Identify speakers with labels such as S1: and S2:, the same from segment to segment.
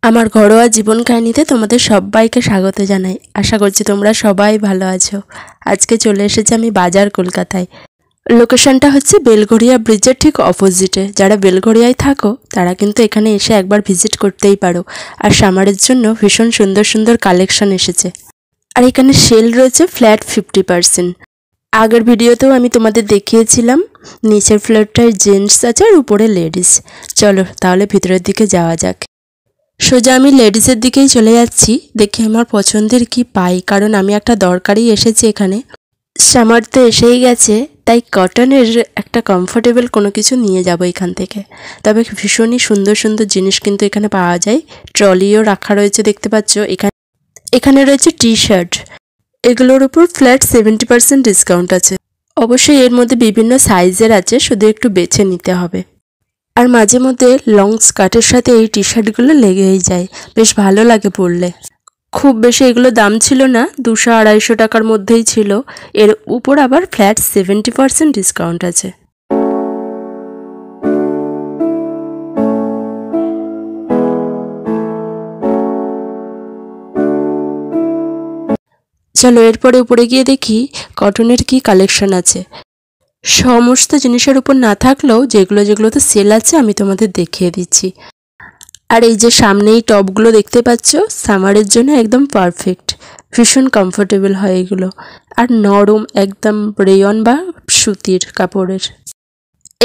S1: আমার ঘরোয়া জীবন কাহিনীতে তোমাদের সবাইকে স্বাগত জানাই। আশা করছি তোমরা সবাই ভালো আছো। আজকে চলে এসেছি আমি বাজার কলকাতায়। লোকেশনটা হচ্ছে বেলঘরিয়া ব্রিজের ঠিক অপোজিটে। যারা বেলঘরিয়ায় থাকো তারা কিন্তু এখানে এসে একবার ভিজিট করতেই পারো। আর সামারের জন্য ভীষণ সুন্দর সুন্দর কালেকশন এসেছে। আর এখানে সেল রয়েছে ফ্ল্যাট 50%। আগের ভিডিওতেও আমি তোমাদের দেখিয়েছিলাম নিচের ফ্লোরটায় জেন্টস আছে আর উপরে লেডিস। চলো তাহলে ভিতরের দিকে যাওয়া যাক। সোজা আমি লেডিসের দিকেই চলে যাচ্ছি, দেখি আমার পছন্দের কি পাই, কারণ আমি একটা দরকারই এসেছি এখানে। সামার তো এসেই গেছে, তাই কটনের একটা কমফোর্টেবল কোনো কিছু নিয়ে যাব এখান থেকে। তবে ভীষণই সুন্দর সুন্দর জিনিস কিন্তু এখানে পাওয়া যায়। ট্রলিও রাখা রয়েছে দেখতে পাচ্ছ। এখানে রয়েছে টি শার্ট, এগুলোর উপর ফ্ল্যাট 70% ডিসকাউন্ট আছে। অবশ্যই এর মধ্যে বিভিন্ন সাইজের আছে, শুধু একটু বেছে নিতে হবে। আর মাঝে মধ্যে লং স্কার্টের সাথে এই টি শার্টগুলো লেগেই যায়, বেশ ভালো লাগে পরলে। খুব বেশি এগুলো দাম ছিল না, 200-250 টাকার মধ্যেই ছিল। এর উপর আবার ফ্ল্যাট 70% ডিসকাউন্ট আছে। চলো এরপরে উপরে গিয়ে দেখি কটনের কি কালেকশন আছে। সমস্ত জিনিসের উপর না থাকলেও যেগুলোতে সেল আছে আমি তোমাদের দেখিয়ে দিচ্ছি। আর এই যে সামনে এই টপগুলো দেখতে পাচ্ছ, সামারের জন্য একদম পারফেক্ট। ভীষণ কমফোর্টেবল হয় এগুলো, আর নরম একদম রেয়ন বা সুতির কাপড়ের।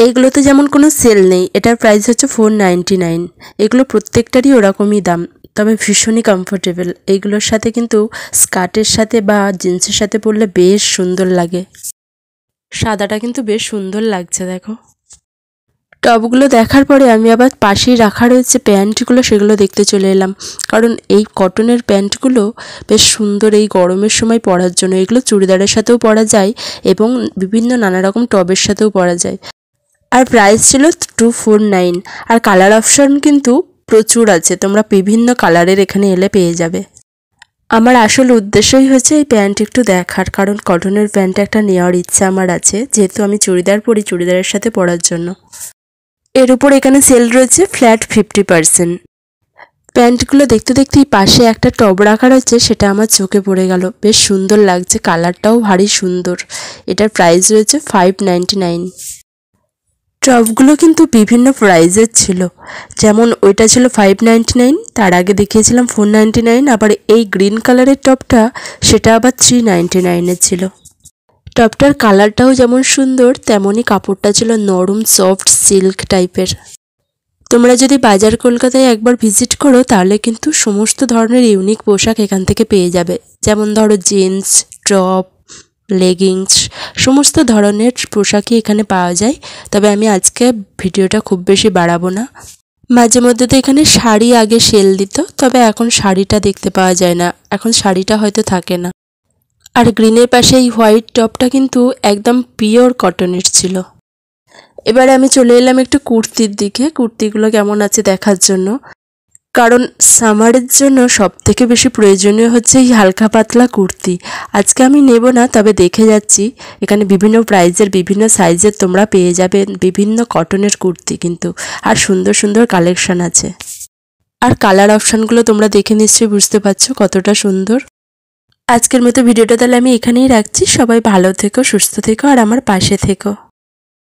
S1: এইগুলোতে যেমন কোনো সেল নেই, এটার প্রাইস হচ্ছে 499। এগুলো প্রত্যেকটারই ওরকমই দাম, তবে ভীষণই কমফোর্টেবল। এইগুলোর সাথে কিন্তু স্কার্টের সাথে বা জিন্সের সাথে পরলে বেশ সুন্দর লাগে। সাদাটা কিন্তু বেশ সুন্দর লাগছে দেখো। টপগুলো দেখার পরে আমি আবার পাশেই রাখা রয়েছে প্যান্টগুলো, সেগুলো দেখতে চলে এলাম। কারণ এই কটনের প্যান্টগুলো বেশ সুন্দর এই গরমের সময় পরার জন্য। এগুলো চুড়িদারের সাথেও পরা যায় এবং বিভিন্ন নানা রকম টপের সাথেও পরা যায়। আর প্রাইস ছিল 249। আর কালার অপশন কিন্তু প্রচুর আছে, তোমরা বিভিন্ন কালারের এখানে এলে পেয়ে যাবে। আমার আসল উদ্দেশ্যই হচ্ছে এই প্যান্ট একটু দেখার, কারণ কটনের প্যান্ট একটা নেওয়ার ইচ্ছা আমার আছে, যেহেতু আমি চুড়িদার পরি, চুড়িদারের সাথে পরার জন্য। এর উপর এখানে সেল রয়েছে ফ্ল্যাট 50%। প্যান্টগুলো দেখতে দেখতেই পাশে একটা টপ রাখা রয়েছে, সেটা আমার চোখে পড়ে গেল। বেশ সুন্দর লাগছে, কালারটাও ভারী সুন্দর। এটার প্রাইস রয়েছে 599। টপগুলো কিন্তু বিভিন্ন প্রাইজের ছিল, যেমন ওইটা ছিল 599, তার আগে দেখিয়েছিলাম 499, আবার এই গ্রিন কালারের টপটা সেটা আবার 399-এর ছিল। টপটার কালারটাও যেমন সুন্দর, তেমনই কাপড়টা ছিল নরম সফট সিল্ক টাইপের। তোমরা যদি বাজার কলকাতায় একবার ভিজিট করো তাহলে কিন্তু সমস্ত ধরনের ইউনিক পোশাক এখান থেকে পেয়ে যাবে। যেমন ধরো জিন্স, টপ, লেগিংস, সমস্ত ধরনের পোশাকই এখানে পাওয়া যায়। তবে আমি আজকে ভিডিওটা খুব বেশি বাড়াবো না। মাঝে মধ্যে তো এখানে শাড়ি আগে সেল দিত, তবে এখন শাড়িটা দেখতে পাওয়া যায় না, এখন শাড়িটা হয়তো থাকে না। আর গ্রিনের পাশে এই হোয়াইট টপটা কিন্তু একদম পিওর কটনের ছিল। এবারে আমি চলে এলাম একটু কুর্তির দিকে, কুর্তিগুলো কেমন আছে দেখার জন্য। কারণ সামারের জন্য সব থেকে বেশি প্রয়োজনীয় হচ্ছে এই হালকা পাতলা কুর্তি। আজকে আমি নেব না, তবে দেখে যাচ্ছি। এখানে বিভিন্ন প্রাইজের বিভিন্ন সাইজের তোমরা পেয়ে যাবে বিভিন্ন কটনের কুর্তি কিন্তু, আর সুন্দর সুন্দর কালেকশন আছে। আর কালার অপশানগুলো তোমরা দেখে নিশ্চয়ই বুঝতে পারছো কতটা সুন্দর। আজকের মতো ভিডিওটা তাহলে আমি এখানেই রাখছি। সবাই ভালো থেকো, সুস্থ থেকো, আর আমার পাশে থেকো।